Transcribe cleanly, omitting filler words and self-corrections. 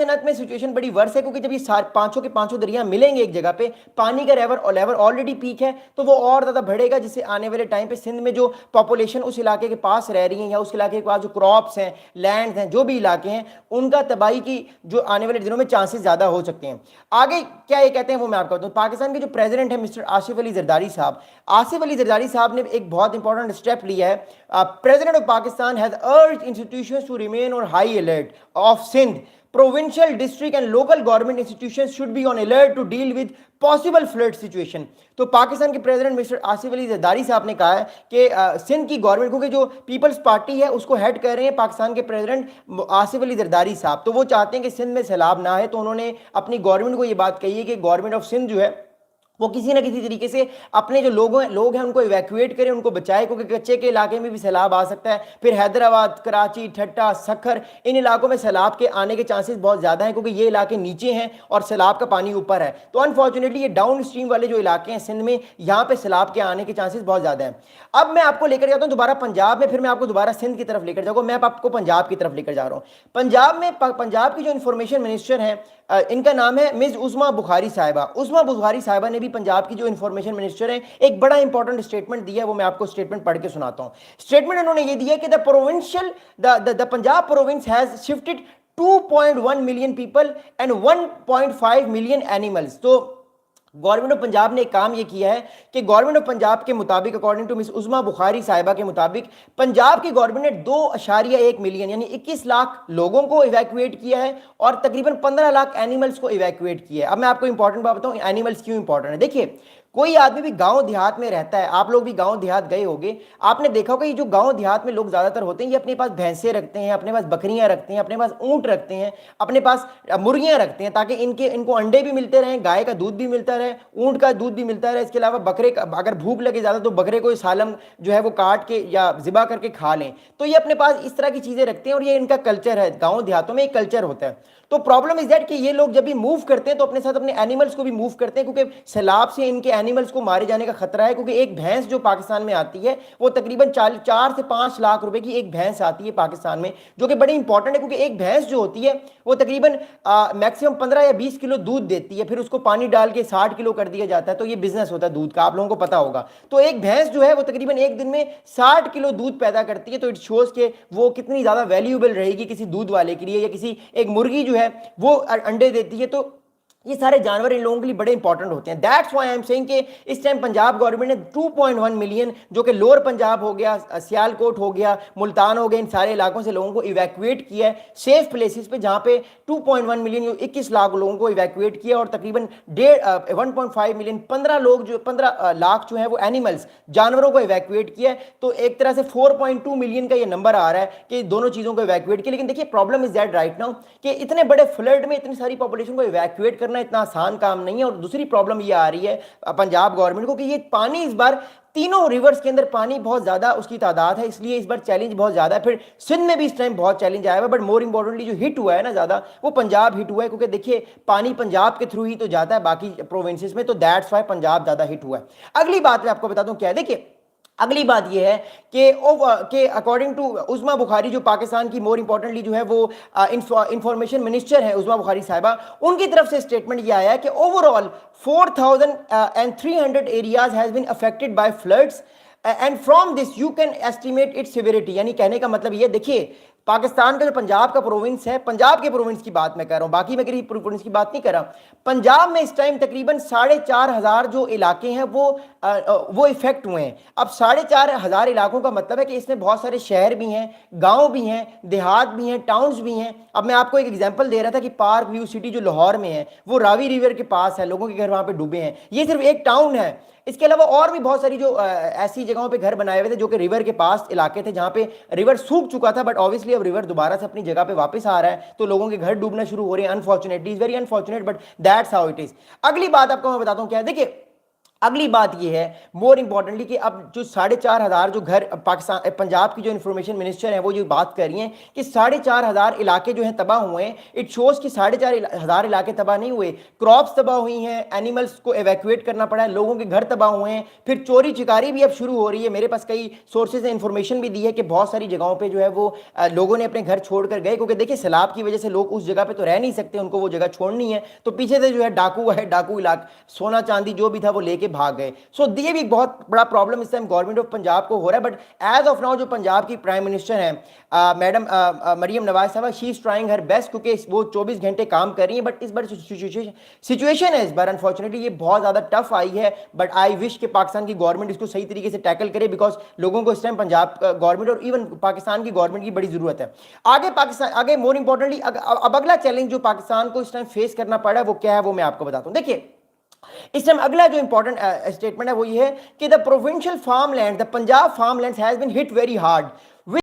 जन्नत में सिचुएशन बड़ी वर्स है, क्योंकि जब ये पांचों के पांचों दरिया मिलेंगे एक जगह पे, पानी का लेवल ऑलरेडी पीक है, तो वो और ज्यादा बढ़ेगा, जिससे आने वाले टाइम पे सिंध में जो पॉपुलेशन उस इलाके के पास रह रही है या उस इलाके के पास जो क्रॉप्स हैं, लैंड हैं, जो भी इलाके हैं, उनका तबाही की जो आने वाले दिनों में चांसेस ज्यादा हो सकते हैं। आगे क्या ये कहते हैं वो मैं आपको बताऊं। पाकिस्तान के जो प्रेसिडेंट है मिस्टर आसिफ अली जरदारी साहब, आसिफ अली जरदारी साहब ने एक बहुत इंपॉर्टेंट स्टेप लिया है। President of Pakistan has urged institutions to remain on high alert of Sindh, provincial, district and local government institutions should be on alert to deal with possible flood situation. तो पाकिस्तान के प्रेसिडेंट मिस्टर आसिफ अली जरदारी साहब ने कहा है कि सिंध की गवर्नमेंट, क्योंकि जो पीपल्स पार्टी है उसको हेड कर रहे हैं पाकिस्तान के प्रेसिडेंट आसिफ अली जरदारी साहब, तो वो चाहते हैं कि सिंध में सैलाब ना आए। तो उन्होंने अपनी गवर्नमेंट को ये बात कही है कि गवर्नमेंट ऑफ सिंध जो है वो किसी ना किसी तरीके से अपने जो लोग हैं उनको इवैक्यूएट करें, उनको बचाए, क्योंकि कच्चे के इलाके में भी सैलाब आ सकता है। फिर हैदराबाद, कराची, ठट्टा, सखर, इन इलाकों में सैलाब के आने के चांसेस बहुत ज़्यादा हैं, क्योंकि ये इलाके नीचे हैं और सैलाब का पानी ऊपर है। तो अनफॉर्चुनेटली ये डाउन स्ट्रीम वाले जो इलाके हैं सिंध में, यहाँ पे सैलाब के आने के चांसेस बहुत ज़्यादा हैं। अब मैं आपको लेकर जाता हूँ दोबारा पंजाब में, फिर मैं आपको दोबारा सिंध की तरफ लेकर जाऊँगा। मैं आपको पंजाब की तरफ लेकर जा रहा हूँ। पंजाब में पंजाब की जो इन्फॉर्मेशन मिनिस्टर हैं, इनका नाम है मिस उस्मा बुखारी साहिबा। उस्मा बुखारी साहिबा ने भी पंजाब की जो इन्फॉर्मेशन मिनिस्टर हैं, एक बड़ा इंपॉर्टेंट स्टेटमेंट दिया है, वो मैं आपको स्टेटमेंट पढ़ के सुनाता हूं। स्टेटमेंट उन्होंने ये दिया कि the Punjab province has shifted 2.1 million people and 1.5 million animals. तो गवर्नमेंट ऑफ पंजाब ने एक काम ये किया है कि गवर्नमेंट ऑफ पंजाब के मुताबिक, अकॉर्डिंग टू मिस उस्मा बुखारी साहिबा के मुताबिक, पंजाब की गवर्नमेंट ने 2.1 मिलियन यानी 21 लाख लोगों को इवैक्यूएट किया है और तकरीबन 15 लाख एनिमल्स को इवैक्यूएट किया है। अब मैं आपको इंपॉर्टेंट बात बताऊं, एनिमल्स क्यों इंपॉर्टेंट है। देखिए, कोई आदमी भी गांव देहात में रहता है, आप लोग भी गांव देहात गए होंगे, आपने देखा होगा ये जो गांव देहात में लोग ज्यादातर होते हैं, ये अपने पास भैंसे रखते हैं, अपने पास बकरियां रखते हैं, अपने पास ऊंट रखते हैं, अपने पास मुर्गियां रखते हैं, ताकि इनको अंडे भी मिलते रहे, गाय का दूध भी मिलता रहे, ऊंट का दूध भी मिलता रहे। इसके अलावा बकरे का अगर भूख लगे ज्यादा तो बकरे को सालम जो है वो काट के या जिबा करके खा लें। तो ये अपने पास इस तरह की चीजें रखते हैं और ये इनका कल्चर है, गाँव देहातों में एक कल्चर होता है। तो प्रॉब्लम इज दैट कि ये लोग जब भी मूव करते हैं तो अपने साथ अपने एनिमल्स को भी मूव करते हैं, क्योंकि सैलाब से इनके एनिमल्स को मारे जाने का खतरा है। क्योंकि एक भैंस जो पाकिस्तान में आती है वो तकरीबन 4 से 5 लाख रुपए की एक भैंस आती है पाकिस्तान में, जो कि बड़ी इंपॉर्टेंट है, क्योंकि एक भैंस जो होती है वो तकरीबन मैक्सिमम 15 या 20 किलो दूध देती है, फिर उसको पानी डाल के 60 किलो कर दिया जाता है। तो ये बिजनेस होता है दूध का, आप लोगों को पता होगा। तो एक भैंस जो है वो तकरीबन एक दिन में 60 किलो दूध पैदा करती है। तो इट शोज के वो कितनी ज्यादा वैल्यूएबल रहेगी किसी दूध वाले के लिए, या किसी एक मुर्गी जो है वो अंडे देती है। तो ये सारे जानवर इन लोगों के लिए बड़े इंपॉर्टेंट होते हैं। That's why I am saying कि इस टाइम पंजाब गवर्नमेंट ने 2.1 मिलियन, जो कि लोअर पंजाब हो गया, सियालकोट हो गया, मुल्तान हो गया, इन सारे इलाकों से लोगों को इवैक्यूएट किया है सेफ प्लेसेस पे, जहां पे 2.1 मिलियन 21 लाख लोगों को इवैक्यूएट किया और तकरीबन 1.5 मिलियन 15 लाख जो है वो एनिमल्स, जानवरों को इवैक्यूएट किया है। तो एक तरह से 4.2 मिलियन का ये नंबर आ रहा है कि दोनों चीजों को इवैक्यूएट किया। लेकिन देखिए, problem is that right now कि इतने बड़े फ्लड में इतनी सारी पॉपुलेशन को इवैक्यूएट करना इतना आसान काम नहीं है। और दूसरी प्रॉब्लम ये आ रही है पंजाब गवर्नमेंट को कि ये पानी इस बार तीनों रिवर्स के अंदर पानी बहुत ज्यादा उसकी तादाद है, इसलिए इस बार चैलेंज बहुत ज्यादा है। फिर सिंध में भी इस टाइम बहुत चैलेंज आया है, बट मोर इंपॉर्टेंटली जो हिट हुआ है ना ज्यादा, वो पंजाब हिट हुआ है, क्योंकि देखिए पानी पंजाब के थ्रू ही तो जाता है बाकी प्रोविंसेस में, तो दैट्स व्हाई पंजाब ज्यादा हिट हुआ है। अगली बात मैं आपको बता दूं क्या है। देखिए, अगली बात यह है कि अकॉर्डिंग टू उस्मा बुखारी, जो पाकिस्तान की मोर इंपॉर्टेंटली जो है वो इंफॉर्मेशन मिनिस्टर है उस्मा बुखारी साहिबा, उनकी तरफ से स्टेटमेंट ये आया है कि overall 4,300 areas has been affected by floods and from this you can estimate its severity. यानी कहने का मतलब ये, देखिए पाकिस्तान का जो पंजाब का प्रोविंस है, पंजाब के प्रोविंस की बात मैं कर रहा हूं, बाकी मैं किसी प्रोविंस की बात नहीं कर रहा। पंजाब में इस टाइम तकरीबन 4,500 जो इलाके हैं वो इफेक्ट हुए हैं। अब 4,500 इलाकों का मतलब है कि इसमें बहुत सारे शहर भी हैं, गांव भी हैं, देहात भी हैं, टाउन्स भी हैं। अब मैं आपको एक एग्जांपल दे रहा था कि पार्क व्यू सिटी जो लाहौर में है, वो रावी रिवर के पास है, लोगों के घर वहां पे डूबे हैं। ये सिर्फ एक टाउन है। इसके अलावा और भी बहुत सारी जो ऐसी जगहों पे घर बनाए हुए थे जो कि रिवर के पास इलाके थे, जहां पे रिवर सूख चुका था, बट ऑब्वियसली अब रिवर दोबारा से अपनी जगह पे वापस आ रहा है, तो लोगों के घर डूबना शुरू हो रहे हैं। Unfortunately, is very unfortunate, but that's how it is. अगली बात आपको मैं बताता हूं क्या है। देखिए, अगली बात यह है मोर इंपॉर्टेंटली कि अब जो 4,500 जो घर पाकिस्तान पंजाब की जो इंफॉर्मेशन मिनिस्टर है वो जो बात कर रही हैं कि 4,500 इलाके जो हैं तबाह हुए हैं। इट शोज कि 4,500 इलाके तबाह नहीं हुए, क्रॉप्स तबाह हुई हैं, एनिमल्स को एवैक्यूएट करना पड़ा है, लोगों के घर तबाह हुए हैं, फिर चोरी चिकारी भी अब शुरू हो रही है। मेरे पास कई सोर्सेज ने इंफॉर्मेशन भी दी है कि बहुत सारी जगहों पर जो है वो लोगों ने अपने घर छोड़कर गए, क्योंकि देखिए सैलाब की वजह से लोग उस जगह पर तो रह नहीं सकते, उनको वो जगह छोड़नी है, तो पीछे से जो है डाकू है, डाकू इलाका सोना चांदी जो भी था वो लेके भाग गए। सो ये भी एक बहुत बड़ा प्रॉब्लम इस टाइम गवर्नमेंट ऑफ पंजाब को हो रहा है। बट एज ऑफ नाउ जो पंजाब की प्राइम मिनिस्टर हैं मैडम मरियम नवाज साहबा, she is trying her best, क्योंकि वो 24 घंटे काम कर रही हैं। बट इस बार सिचुएशन है इस बार अनफॉर्चुनेटली ये बहुत ज्यादा टफ आई है। बट आई विश कि पाकिस्तान की गवर्नमेंट इसको सही तरीके से टैकल करे, बिकॉज लोगों को इस टाइम पंजाब गवर्नमेंट और इवन पाकिस्तान की गवर्नमेंट की बड़ी जरूरत है। आगे पाकिस्तान आगे मोर इंपॉर्टेंटली अब अगला चैलेंज जो पाकिस्तान को इस टाइम फेस करना पड़ा है वो क्या है वो मैं आपको बताता हूं। देखिए इस टाइम अगला जो इंपॉर्टेंट स्टेटमेंट है वो ये है कि the provincial farm land, the Punjab farm land has been hit very hard